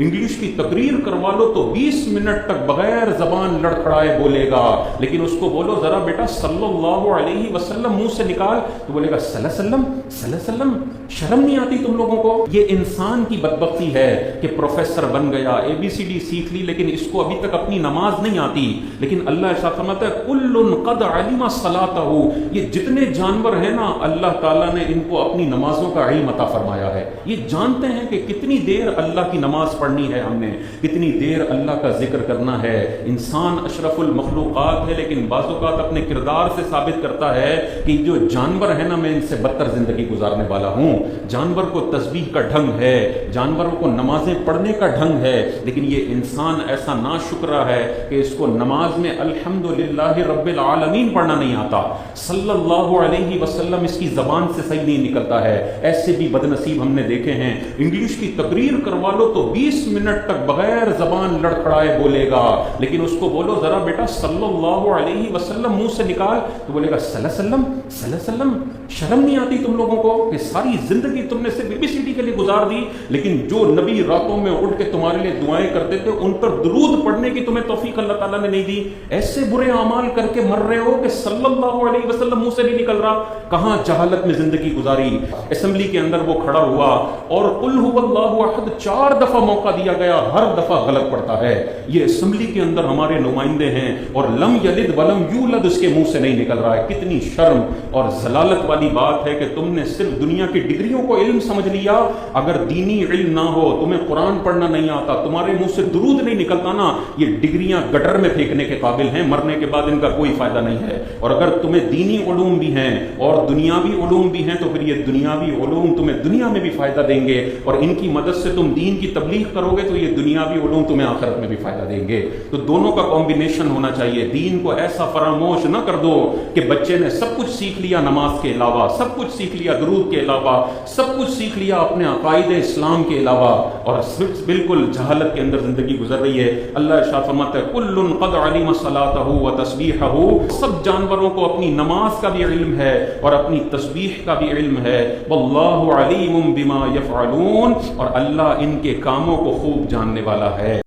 English کی تقریر کروا لو تو 20 منٹ تک بغیر زبان لڑکھڑائے بولے گا، لیکن اس کو بولو ذرا بیٹا صلی اللہ علیہ وسلم منہ سے نکال تو بولے گا صلی اللہ علیہ وسلم صلی اللہ علیہ وسلم۔ شرم نہیں آتی تم لوگوں کو؟ یہ انسان کی بدبختی ہے کہ پروفیسر بن گیا، ABCD سیکھ لی، لیکن اس کو ابھی تک اپنی نماز نہیں آتی۔ لیکن اللہ ارشاد فرماتا ہے کل قد علم صلاتہ، یہ جتنے جانور ہیں نا اللہ تعالیٰ نے ان کو اپنی نمازوں کا علم عطا فرمایا ہے، یہ جانتے ہیں کہ کتنی دیر اللہ کی نماز پڑھنی ہے، ہم نے کتنی دیر اللہ کا ذکر کرنا ہے۔ انسان اشرف المخلوقات ہے، لیکن بعض اوقات اپنے کردار سے ثابت کرتا ہے کہ جو جانور ہے نا میں ان سے بدتر زندگی گزارنے والا ہوں۔ جانور کو تسبیح کا ڈھنگ ہے، جانوروں کو نمازیں پڑھنے کا ڈھنگ ہے، لیکن یہ انسان ایسا ناشکرا ہے کہ اس کو نماز میں الحمدللہ رب العالمین پڑھنا نہیں آتا، صلی اللہ علیہ وسلم اس کی زبان سے صحیح نہیں نکلتا ہے۔ ایسے بھی بد نصیب ہم نے دیکھے ہیں، انگلش کی تقریر کروا لو تو 20 منٹ تک بغیر زبان لڑکھڑائے بولے گا، لیکن اس کو بولو ذرا بیٹا صلی اللہ علیہ وسلم منہ سے نکال تو بولے گا صلی اللہ علیہ وسلم صلی اللہ علیہ وسلم۔ شرم نہیں آتی تم لوگوں کو کہ ساری زندگی تم نے صرف ABCD کے لیے گزار دی، لیکن جو نبی راتوں میں اٹھ کے تمہارے لیے دعائیں کرتے تھے ان پر درود پڑھنے کی تمہیں توفیق اللہ تعالیٰ نے نہیں دی۔ ایسے برے اعمال کر کے مر رہے ہو کہ صلی اللہ علیہ وسلم منہ سے نہیں نکل رہا۔ کہاں جہالت میں زندگی گزاری۔ اسمبلی کے اندر وہ کھڑا ہوا اور قل هو اللہ احد 4 دفعہ موقع دیا گیا، ہر دفعہ غلط پڑتا ہے۔ یہ اسمبلی کے اندر ہمارے نمائندے ہیں اور لم یلد ولم یولد اس کے منہ سے نہیں نکل رہا ہے۔ کتنی شرم اور ذلالت والی بات ہے کہ تم نے صرف دنیا کی ڈگریوں کو علم سمجھ لیا، اگر دینی علم نہ ہو، تمہیں قرآن پڑھنا نہیں آتا، تمہارے منہ سے درود نہیں نکلتا نا، یہ ڈگریاں گٹر میں پھینکنے کے قابل ہیں، مرنے کے بعد ان کا کوئی فائدہ نہیں ہے۔ اور اگر تمہیں دینی علوم بھی ہیں اور دنیاوی علوم بھی ہیں تو پھر یہ دنیاوی علوم تمہیں دنیا میں بھی فائدہ دیں گے، اور ان کی مدد سے تم دین کی تبلیغ کرو گے تو یہ دنیاوی علوم تمہیں آخرت میں بھی فائدہ دیں گے۔ تو دونوں کا کمبینیشن ہونا چاہیے۔ دین کو ایسا فراموش نہ کر دو کہ بچے نے سب کچھ سیکھ لیا نماز کے علاوہ، سب کچھ سیکھ لیا درود کے علاوہ، سب کچھ سیکھ لیا اپنے عقائد اسلام کے علاوہ، اور صرف بالکل جہالت کے اندر زندگی گزر رہی ہے۔ اللہ ارشاد فرماتا ہے کل قد علم صلاتہ و تسبیحہ، سب جانوروں کو اپنی نماز کا بھی علم ہے اور اپنی تسبیح کا بھی علم ہے۔ واللہ علیم بما یفعلون، اور اللہ ان کے کاموں کو خوب جاننے والا ہے۔